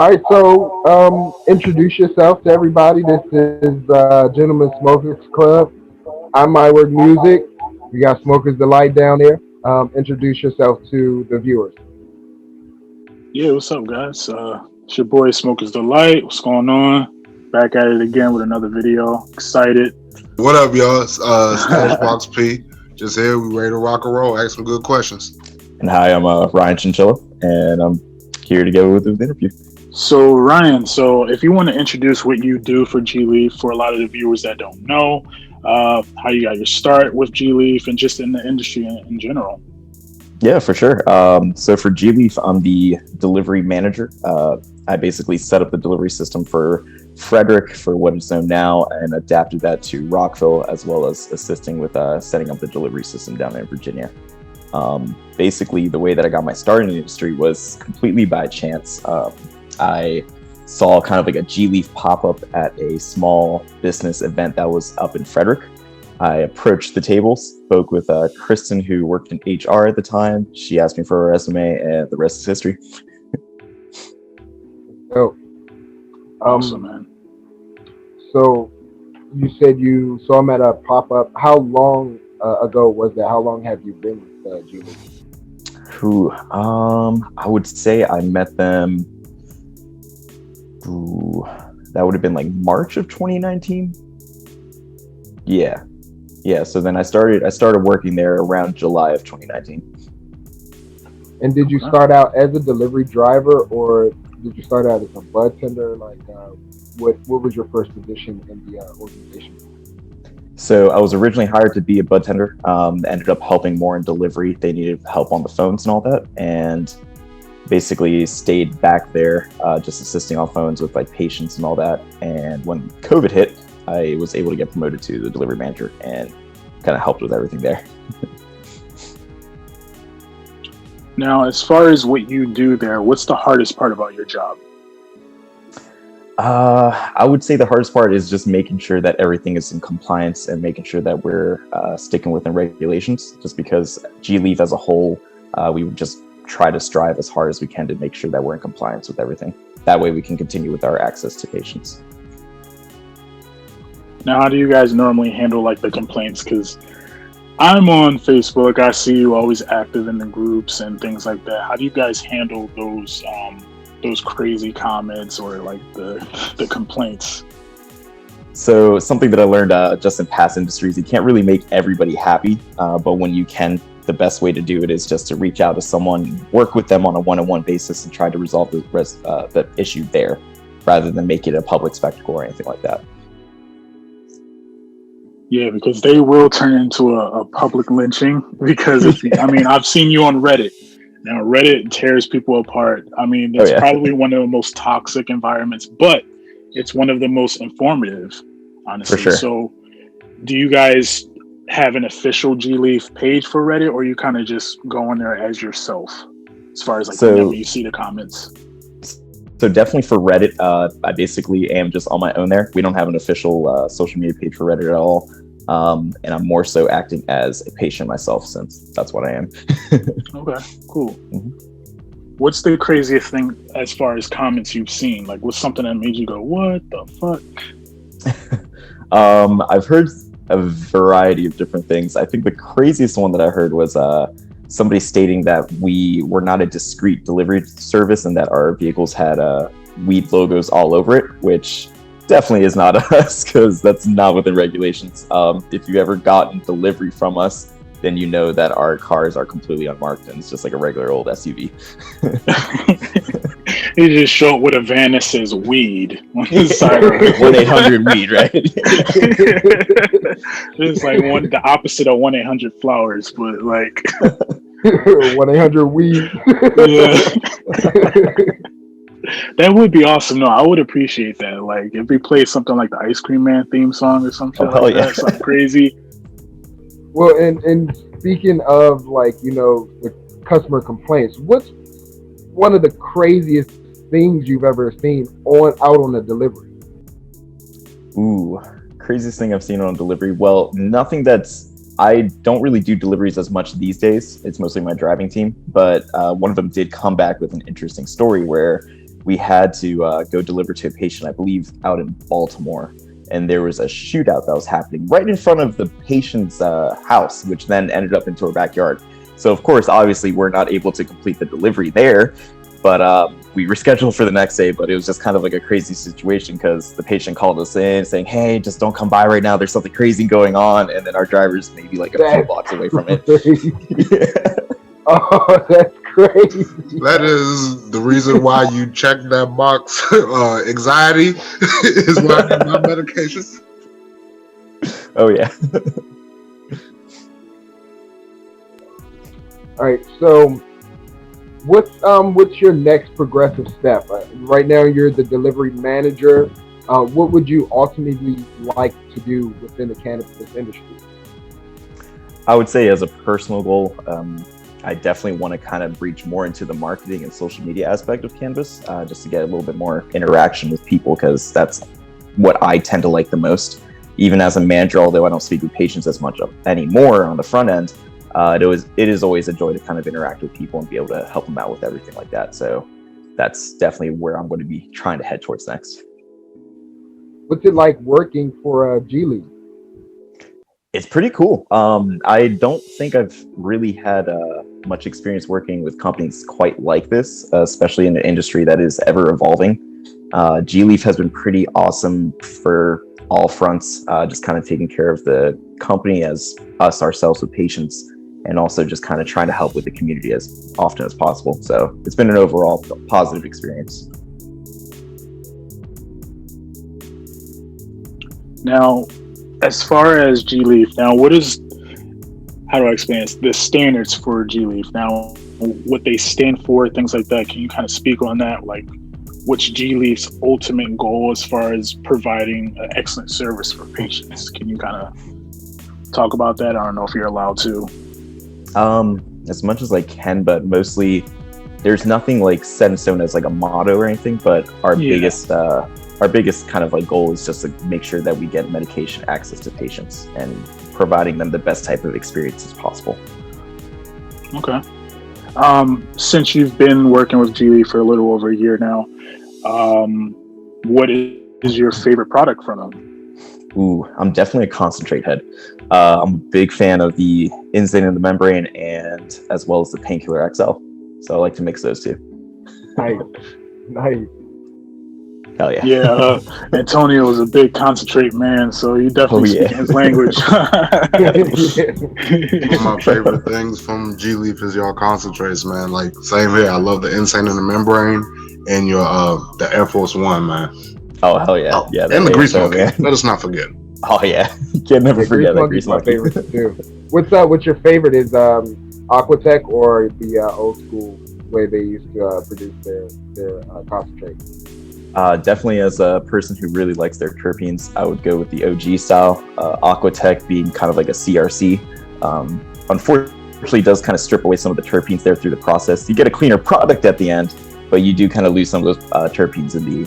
All right, so introduce yourself to everybody. This is Gentlemen Smokers Club. I'm My Work Music. We got Smokers Delight down there. Introduce yourself to the viewers. Yeah, what's up, guys? It's your boy Smokers Delight. What's going on? Back at it again with another video. Excited. What up, y'all? Stash Box P. Just here. We ready to rock and roll. Ask some good questions. And hi, I'm Ryan Chinchilla, and I'm here to go with the interview. So, Ryan, if you want to introduce what you do for gLeaf for a lot of the viewers that don't know, how you got your start with gLeaf and just in the industry in general. Yeah, for sure. So for gLeaf, I'm the delivery manager. I basically set up the delivery system for Frederick for what is known now and adapted that to Rockville, as well as assisting with setting up the delivery system down in Virginia. Basically, the way that I got my start in the industry was completely by chance. I saw kind of like a gLeaf pop-up at a small business event that was up in Frederick. I approached the table, spoke with Kristen, who worked in HR at the time. She asked me for a resume, and the rest is history. Oh, Awesome, man. so you said you saw them at a pop up. How long ago was that? How long have you been with Julie? I would say I met them. That would have been like March of 2019. Yeah. So then I started working there around July of 2019. And did you start out as a delivery driver, or did you start out as a bud tender? Like, what was your first position in the organization? So I was originally hired to be a bud tender. Ended up helping more in delivery. They needed help on the phones and all that, and basically stayed back there, just assisting on phones with like patients and all that. And when COVID hit, I was able to get promoted to the delivery manager and kind of helped with everything there. Now, as far as what you do there, what's the hardest part about your job? I would say the hardest part is just making sure that everything is in compliance and making sure that we're sticking within regulations, just because gLeaf as a whole, we would just try to strive as hard as we can to make sure that we're in compliance with everything. That way we can continue with our access to patients. Now, how do you guys normally handle like the complaints? Because I'm on Facebook, I see you always active in the groups and things like that. How do you guys handle those crazy comments or like the complaints? So something that I learned just in past industries, you can't really make everybody happy, but when you can, the best way to do it is just to reach out to someone, work with them on a one-on-one basis, and try to resolve the issue there, rather than make it a public spectacle or anything like that. Yeah, because they will turn into a public lynching. Because I've seen you on Reddit. Now, Reddit tears people apart. I mean, it's probably one of the most toxic environments, but it's one of the most informative, honestly. For sure. So, do you guys have an official gLeaf page for Reddit, or you kind of just go on there as yourself, as far as like whenever you see the comments? So definitely for Reddit, I basically am just on my own there. We don't have an official social media page for Reddit at all. And I'm more so acting as a patient myself, since that's what I am. Okay, cool. Mm-hmm. What's the craziest thing as far as comments you've seen? Like, what's something that made you go, what the fuck? I've heard a variety of different things. I think the craziest one that I heard was somebody stating that we were not a discreet delivery service and that our vehicles had weed logos all over it, which definitely is not us, because that's not within regulations. If you've ever gotten delivery from us, then you know that our cars are completely unmarked and it's just like a regular old SUV. You just show up with a van that says weed on the side. 1-800-WEED, right? It's like the opposite of 1-800-Flowers, but like 1-800-weed. Yeah. That would be awesome. No, I would appreciate that. Like if we play something like the Ice Cream Man theme song or something that, something crazy. Well, and speaking of like, the customer complaints, what's one of the craziest things you've ever seen out on a delivery? Ooh, craziest thing I've seen on delivery. Well, I don't really do deliveries as much these days. It's mostly my driving team, but one of them did come back with an interesting story where we had to go deliver to a patient, I believe, out in Baltimore. And there was a shootout that was happening right in front of the patient's house, which then ended up into our backyard. So, of course, obviously, we're not able to complete the delivery there, but we rescheduled for the next day. But it was just kind of like a crazy situation because the patient called us in saying, "Hey, just don't come by right now. There's something crazy going on." And then our driver's maybe like a few blocks away from it. Yeah. Oh, that's crazy. That is the reason why you check that box. Anxiety is why I get my medication. Oh yeah. All right. So, what's your next progressive step? Right now, you're the delivery manager. What would you ultimately like to do within the cannabis industry? I would say as a personal goal, I definitely want to kind of reach more into the marketing and social media aspect of cannabis, just to get a little bit more interaction with people, because that's what I tend to like the most. Even as a manager, although I don't speak with patients as much anymore on the front end, it is always a joy to kind of interact with people and be able to help them out with everything like that. So that's definitely where I'm going to be trying to head towards next. What's it like working for gLeaf? It's pretty cool. I don't think I've really had much experience working with companies quite like this, especially in an industry that is ever evolving. gLeaf has been pretty awesome for all fronts, just kind of taking care of the company as us ourselves with patients, and also just kind of trying to help with the community as often as possible. So it's been an overall positive experience. Now, as far as gLeaf, now how do I explain this? The standards for gLeaf, now, what they stand for, things like that. Can you kind of speak on that? Like, what's gLeaf's ultimate goal as far as providing an excellent service for patients? Can you kind of talk about that? I don't know if you're allowed to. As much as I can, but mostly there's nothing like set in stone as like a motto or anything, but our biggest kind of like goal is just to make sure that we get medication access to patients and providing them the best type of experience as possible. Okay. Since you've been working with gLeaf for a little over a year now, what is your favorite product from them? Ooh, I'm definitely a concentrate head. I'm a big fan of the insane in the membrane and as well as the painkiller XL. So I like to mix those two. Nice. Hell yeah. Yeah, Antonio is a big concentrate man, so you definitely speak his language. One of my favorite things from gLeaf is your concentrates, man. Like, same here. I love the insane in the membrane and your the Air Force One, man. Oh hell yeah. Oh, Yeah. And the grease monkey. Let us not forget. Oh yeah. Can't never forget that grease monkey. My favorite too. What's your favorite? Is Aquatech or the old school way they used to produce their concentrate? Definitely, as a person who really likes their terpenes, I would go with the OG style. Aquatech being kind of like a CRC. Unfortunately, does kind of strip away some of the terpenes there through the process. You get a cleaner product at the end, but you do kind of lose some of those terpenes in the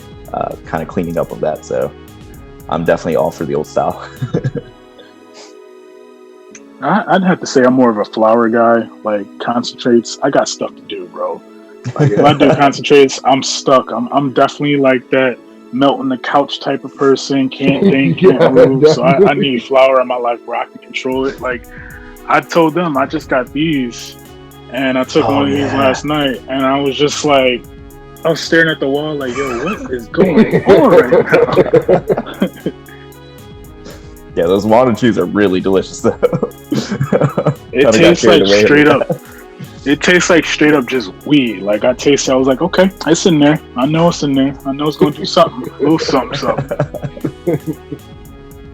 kind of cleaning up of that. So I'm definitely all for the old style. I'd have to say I'm more of a flower guy. Like concentrates, I got stuff to do, bro. Like if I do concentrates, I'm stuck. I'm definitely like that melt on the couch type of person. Can't think, can't move. So I need flower in my life where I can control it. Like I told them I just got these, and I took one of these last night, and I was just like, I was staring at the wall like, yo, what is going on right now? Yeah, those water chews are really delicious though. It tastes like straight up. It tastes like straight up just weed. Like I tasted, I was like, okay, it's in there. I know it's in there. I know it's going to do something. A little something.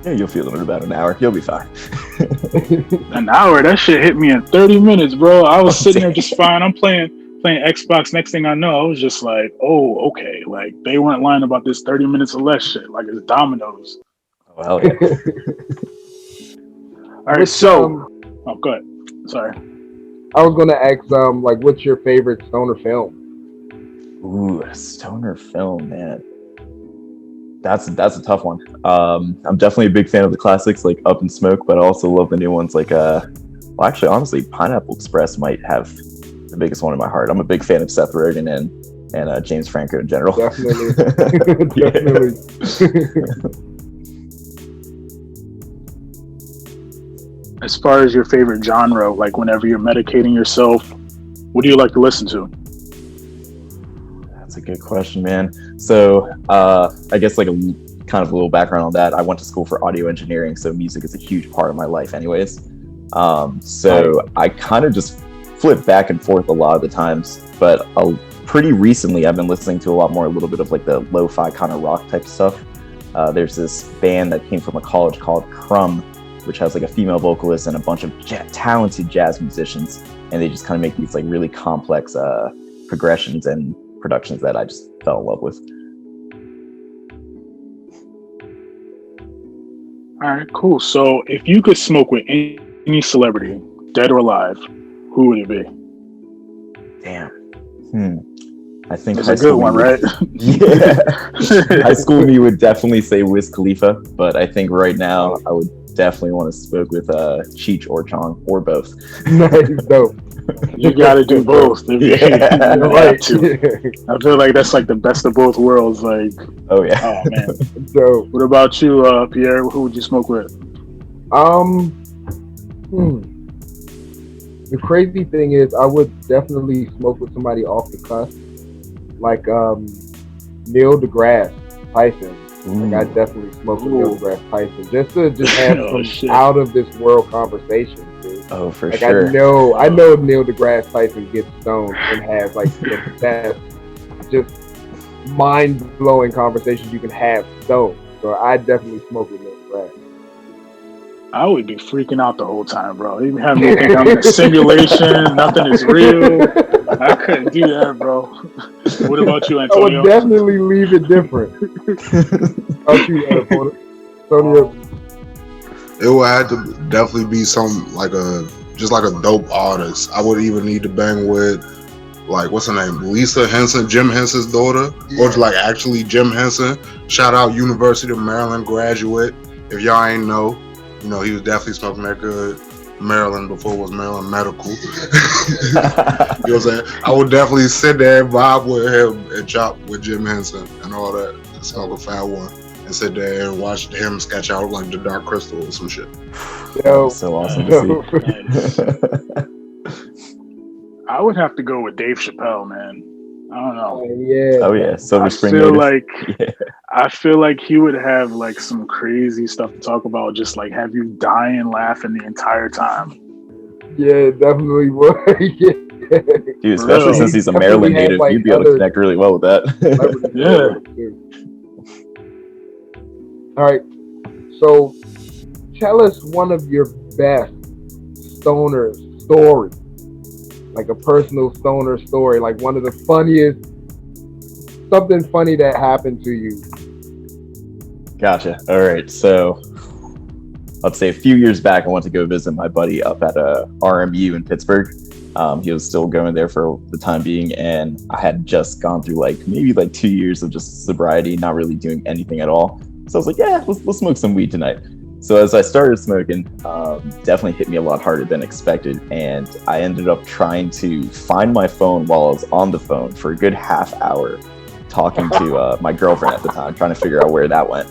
Yeah, you'll feel it in about an hour. You'll be fine. An hour? That shit hit me in 30 minutes, bro. I was sitting there just fine. I'm playing Xbox. Next thing I know, I was just like, oh, okay. Like they weren't lying about this 30 minutes or less shit. Like it's dominoes. Oh, hell yeah. All right, so go ahead. Sorry. I was gonna ask, like, what's your favorite stoner film? Ooh, a stoner film, man. That's a tough one. I'm definitely a big fan of the classics like Up in Smoke, but I also love the new ones like well, actually, honestly, Pineapple Express might have the biggest one in my heart. I'm a big fan of Seth Rogen and and James Franco in general. Definitely. Definitely. As far as your favorite genre, like whenever you're medicating yourself, what do you like to listen to? That's a good question, man. So I guess like kind of a little background on that. I went to school for audio engineering, so music is a huge part of my life anyways. So I kind of just flip back and forth a lot of the times, but pretty recently I've been listening to a lot more, a little bit of like the lo-fi kind of rock type stuff. There's this band that came from a college called Crumb, which has like a female vocalist and a bunch of talented jazz musicians, and they just kind of make these like really complex progressions and productions that I just fell in love with. All right, cool. So if you could smoke with any celebrity, dead or alive, who would it be? Damn. I think it's a good one, right? Yeah. High school me would definitely say Wiz Khalifa, but I think right now I would definitely want to smoke with Cheech or Chong, or both. Nice, dope. You gotta do both. You have to. I feel like that's like the best of both worlds. Like, oh yeah. Oh man. So, what about you, Pierre? Who would you smoke with? The crazy thing is, I would definitely smoke with somebody off the cusp, like Neil deGrasse Tyson. Like I definitely smoke with Neil deGrasse Tyson just to have some out of this world conversation. Dude. Oh, for like, sure. I know Neil deGrasse Tyson gets stoned and has like the best, just mind blowing conversations you can have stoned. So I definitely smoke with Neil deGrasse. I would be freaking out the whole time, bro. You have me think I'm in a simulation, nothing is real. I couldn't do that, bro. What about you, Antonio? I would definitely leave it different. Antonio? It would have to definitely be some like a dope artist. I would even need to bang with, like, what's her name? Lisa Henson, Jim Henson's daughter, or like actually Jim Henson. Shout out University of Maryland graduate. If y'all ain't know, you know, he was definitely smoking that good Maryland before it was Maryland Medical. You know what I'm saying? I would definitely sit there and vibe with him and chop with Jim Henson and all that, and smoke a fat one, and sit there and watch him sketch out like the Dark Crystal or some shit. Yo, so awesome to see. I would have to go with Dave Chappelle, man. I don't know. Oh yeah. Silver Spring. I feel like he would have like some crazy stuff to talk about, just like have you dying laughing the entire time. Yeah, definitely would. Dude, especially since he's a Maryland native, you'd be able to connect really well with that. Yeah. All right. So tell us one of your best stoner stories. Like a personal stoner story, like one of the funniest, something funny that happened to you. Gotcha. All right. So let's say a few years back, I went to go visit my buddy up at RMU in Pittsburgh. He was still going there for the time being, and I had just gone through maybe 2 years of just sobriety, not really doing anything at all. So I was like, yeah, let's smoke some weed tonight. So as I started smoking, definitely hit me a lot harder than expected, and I ended up trying to find my phone while I was on the phone for a good half hour, talking to my girlfriend at the time, trying to figure out where that went.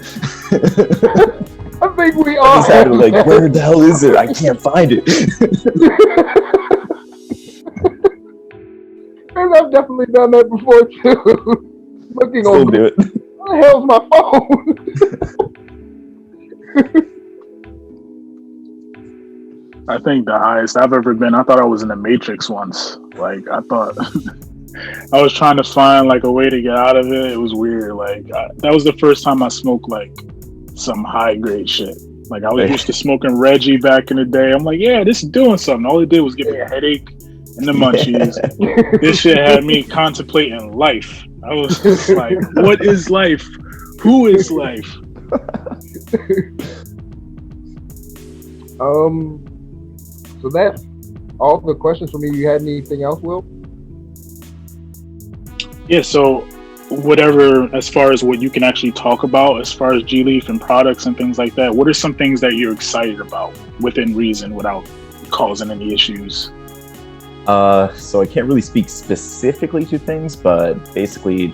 I think we all I just had to where the hell is it? I can't find it. And I've definitely done that before too. Looking Still on do it. Where the hell's my phone? I think the highest I've ever been, I thought I was in the Matrix once. Like, I thought I was trying to find a way to get out of it. It was weird. That was the first time I smoked some high grade shit. I was used to smoking Reggie back in the day. I'm like, yeah, this is doing something. All it did was give me a headache and the munchies. This shit had me contemplating life. I was just like, what is life? Who is life? So that's all the questions for me. You had anything else, Will? Yeah, so whatever, as far as what you can actually talk about, as far as gLeaf and products and things like that, what are some things that you're excited about within reason without causing any issues? So I can't really speak specifically to things, but basically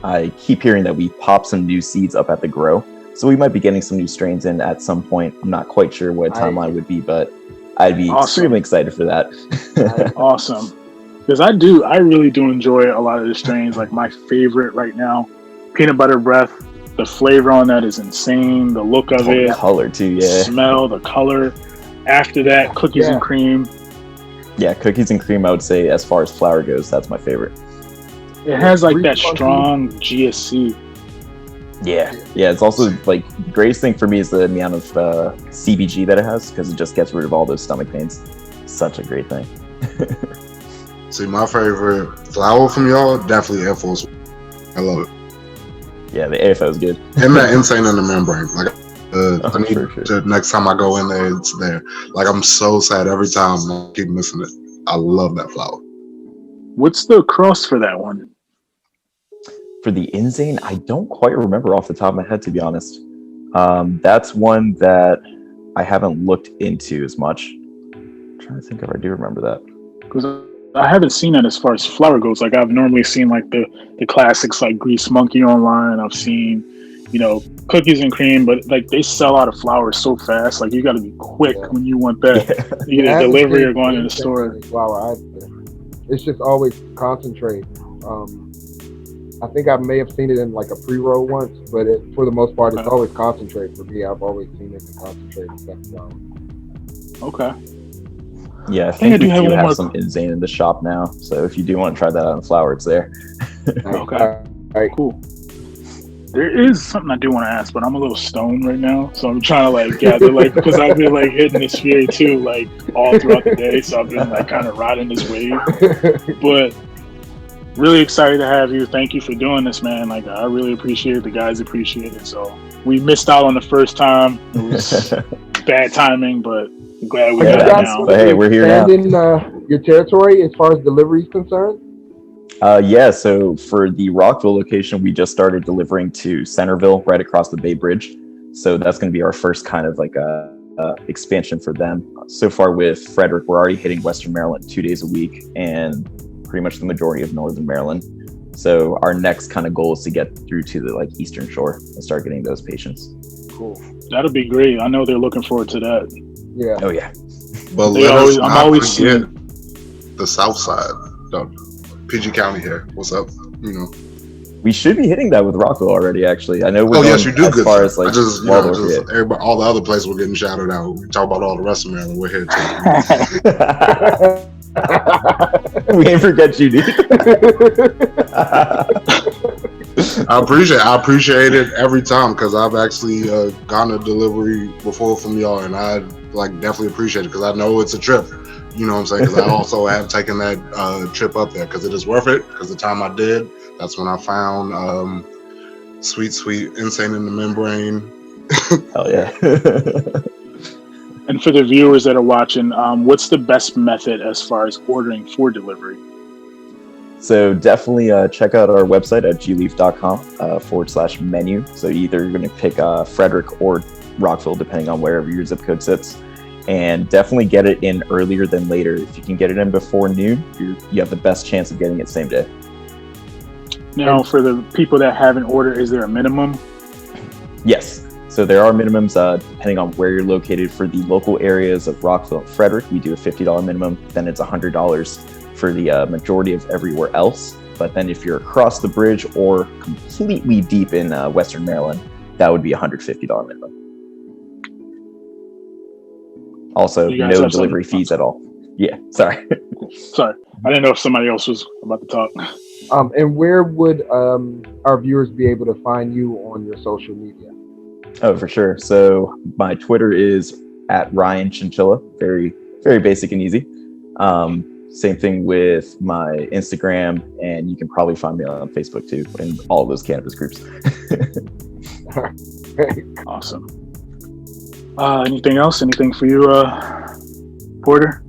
I keep hearing that we pop some new seeds up at the grow. So we might be getting some new strains in at some point. I'm not quite sure what timeline would be, but I'd be extremely excited for that. Awesome. Because I really do enjoy a lot of the strains. Like my favorite right now, Peanut Butter Breath. The flavor on that is insane. The look of it. The color too, yeah. The smell, the color. After that, Cookies and Cream. Yeah, Cookies and Cream, I would say, as far as flower goes, that's my favorite. It has like that strong GSC. Yeah, it's also like the greatest thing for me is the amount of CBG that it has, because it just gets rid of all those stomach pains. Such a great thing. See, my favorite flower from y'all, definitely Air Force. I love it. Yeah, the AFO is good. And that Insane in the Membrane. Like, I need sure. next time I go in there, it's there. Like, I'm so sad every time I keep missing it. I love that flower. What's the cross for that one? For the Insane, I don't quite remember off the top of my head, to be honest. That's one that I haven't looked into as much. I'm trying to think if I do remember that. Because I haven't seen that as far as flower goes. Like I've normally seen like the classics like Grease Monkey online. I've seen, Cookies and Cream, but like they sell out of flowers so fast. Like you got to be quick when you want that either delivery or going to the store. Flower either. It's just always concentrate. I think I may have seen it in like a pre-roll once, but for the most part, it's always concentrate for me. I've always seen it in concentrate instead of flower. Okay. Yeah, I think we do have some Insane in the shop now. So if you do want to try that out in flower, it's there. Okay. All right, cool. There is something I do want to ask, but I'm a little stoned right now, so I'm trying to like gather because I've been like hitting this sphere too, like all throughout the day. So I've been like kind of riding this wave, but really excited to have you. Thank you for doing this, man. Like I really appreciate it. The guys appreciate it. So we missed out on the first time. It was bad timing, but I'm glad we got it now. But hey, we're here now. In your territory as far as delivery is concerned? Yeah, so for the Rockville location, we just started delivering to Centerville, right across the Bay Bridge. So that's going to be our first kind of like expansion for them. So far with Frederick, we're already hitting Western Maryland 2 days a week and pretty much the majority of Northern Maryland. So our next kind of goal is to get through to the like Eastern Shore and start getting those patients. Cool. That'll be great. I know they're looking forward to that. Yeah. Oh yeah. But I'm always seeing the South Side, though. PG County here. What's up? We should be hitting that with Rockville already. Actually, I know. Yes, you do. As far as like, everybody, all the other places were getting shouted out. We talk about all the rest of Maryland. We're here too. We ain't forget you, dude. I appreciate it every time because I've actually gotten a delivery before from y'all, and I like definitely appreciate it because I know it's a trip. You know what I'm saying? Because I also have taken that trip up there because it is worth it. Because the time I did, that's when I found sweet Insane in the Membrane. Hell yeah. And for the viewers that are watching, what's the best method as far as ordering for delivery? So definitely check out our website at gLeaf.com/menu. So either you're going to pick Frederick or Rockville, depending on wherever your zip code sits. And definitely get it in earlier than later. If you can get it in before noon, you have the best chance of getting it same day. Now, for the people that haven't ordered, is there a minimum? Yes. So there are minimums depending on where you're located. For the local areas of Rockville and Frederick, we do a $50 minimum. Then it's $100 for the majority of everywhere else. But then if you're across the bridge or completely deep in Western Maryland, that would be a $150 minimum. Also, no delivery fees at all. Yeah, sorry. Sorry. I didn't know if somebody else was about to talk. And where would our viewers be able to find you on your social media? Oh, for sure. So my Twitter is at Ryan Chinchilla. Very, very basic and easy. Same thing with my Instagram, and you can probably find me on Facebook too, in all of those cannabis groups. Awesome. Anything else? Anything for you, Porter?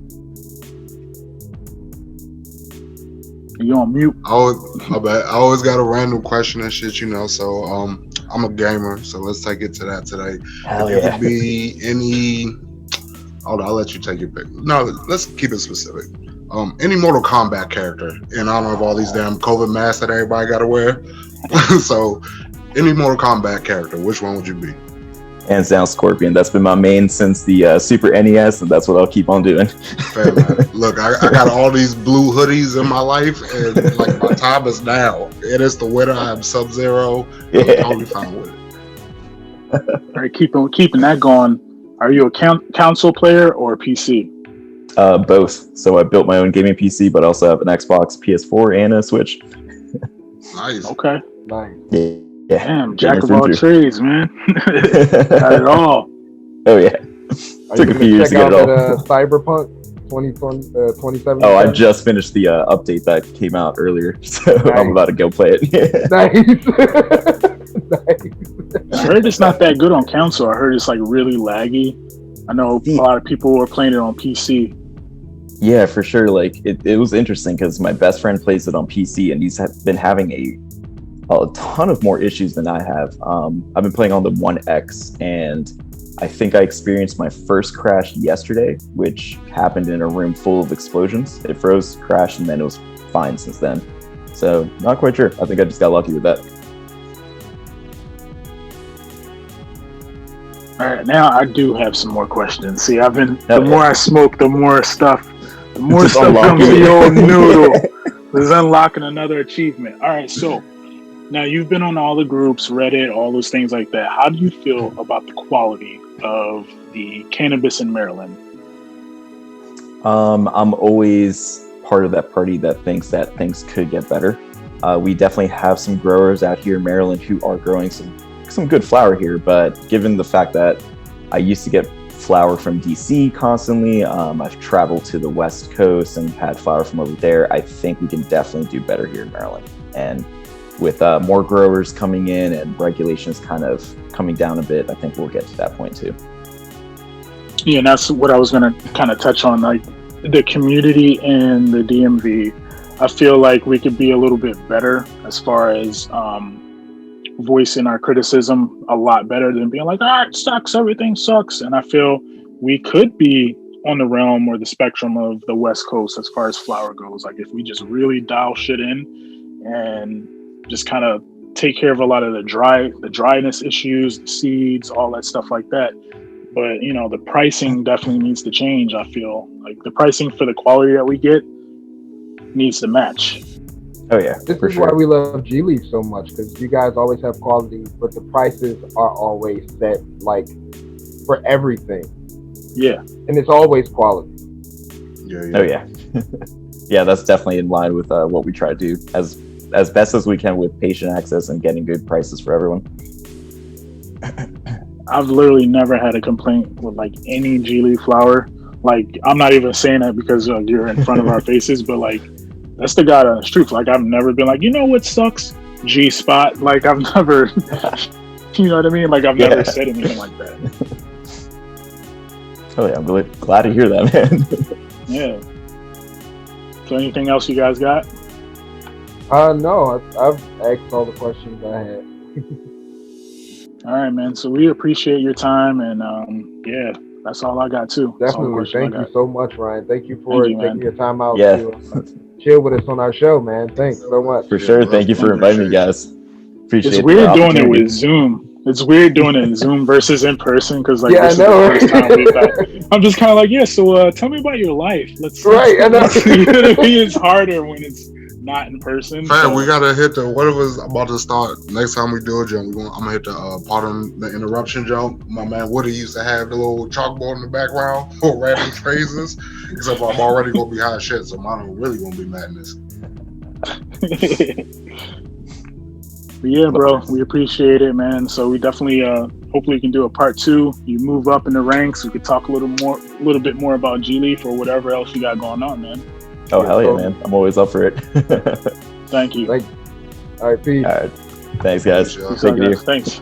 Are you on mute? My bad. I always got a random question and shit, so I'm a gamer, so let's take it to that today. Hell if yeah. it could be any... Hold on, I'll let you take your pick. No, let's keep it specific. Any Mortal Kombat character in honor of all these damn COVID masks that everybody got to wear. So, any Mortal Kombat character, which one would you be? Hands down, Scorpion. That's been my main since the Super NES, and that's what I'll keep on doing. Fair, man. Look, I got all these blue hoodies in my life, and like my time is now. It is the winter. I am Sub-Zero. I'm totally fine with it. All right, keeping that going. Are you a console player or PC? Both. So I built my own gaming PC, but also have an Xbox, PS4, and a Switch. Nice. Okay. Nice. Yeah. Damn, jack of all trades, man. Got it all. Oh yeah. Took a few years to get it all. Cyberpunk 2017. Oh, I just finished the update that came out earlier, so nice. I'm about to go play it. Nice. I heard it's not that good on console. I heard it's like really laggy. I know a lot of people were playing it on PC. Yeah, for sure. Like it was interesting because my best friend plays it on PC, and he's been having a ton of more issues than I have. I've been playing on the One X, and I think I experienced my first crash yesterday, which happened in a room full of explosions. It froze, crashed, and then it was fine since then. So not quite sure. I think I just got lucky with that. All right, now I do have some more questions. See, the more I smoke, the more stuff comes to the old noodle. Is unlocking another achievement. All right, so now you've been on all the groups, Reddit, all those things like that. How do you feel about the quality of the cannabis in Maryland? I'm always part of that party that thinks that things could get better. We definitely have some growers out here in Maryland who are growing some good flower here, but given the fact that I used to get flower from DC constantly, I've traveled to the West Coast and had flower from over there. I think we can definitely do better here in Maryland. And with more growers coming in and regulations kind of coming down a bit, I think we'll get to that point too. Yeah, and that's what I was going to kind of touch on, like the community in the DMV. I feel like we could be a little bit better as far as voicing our criticism a lot better than being like, it sucks, everything sucks. And I feel we could be on the realm or the spectrum of the West Coast as far as flower goes. Like if we just really dial shit in and just kind of take care of a lot of the dryness issues, the seeds, all that stuff like that. But the pricing definitely needs to change. I feel like the pricing for the quality that we get needs to match. Oh yeah, this is why we love gLeaf so much, because you guys always have quality, but the prices are always set like for everything. Yeah, and it's always quality. Yeah. Oh yeah, yeah. That's definitely in line with what we try to do as best as we can with patient access and getting good prices for everyone. I've literally never had a complaint with like any gLeaf flower. Like I'm not even saying that because you're in front of our faces, but like. That's the God honest truth. Like I've never been like, what sucks? G-spot. Like I've never, you know what I mean? Like I've never said anything like that. Oh yeah, I'm really glad to hear that, man. Yeah. So anything else you guys got? No, I've asked all the questions I had. All right, man. So we appreciate your time, and yeah, that's all I got too. Definitely. Thank you so much, Ryan. Thank you for taking your time out to chill with us on our show, man. Thanks so much. For sure. Thank you for inviting me, guys. Appreciate it. It's weird doing it with Zoom. It's weird doing it in Zoom versus in person because like this is the first time we've had. I'm just kind of like, so tell me about your life. I know. It's harder when it's not in person. Man, we gotta hit the whatever's about to start. Next time we do a jump, I'm gonna hit the pardon the interruption jump. My man Woody used to have the little chalkboard in the background for random phrases. Except I'm already gonna be hot shit, so mine really gonna be madness. But yeah, bro, we appreciate it, man. So we definitely hopefully we can do a part 2. You move up in the ranks, we could talk a little bit more about gLeaf or whatever else you got going on, man. Oh hell yeah, man. I'm always up for it. Thank you. All right, peace. All right. Thanks guys. Thanks.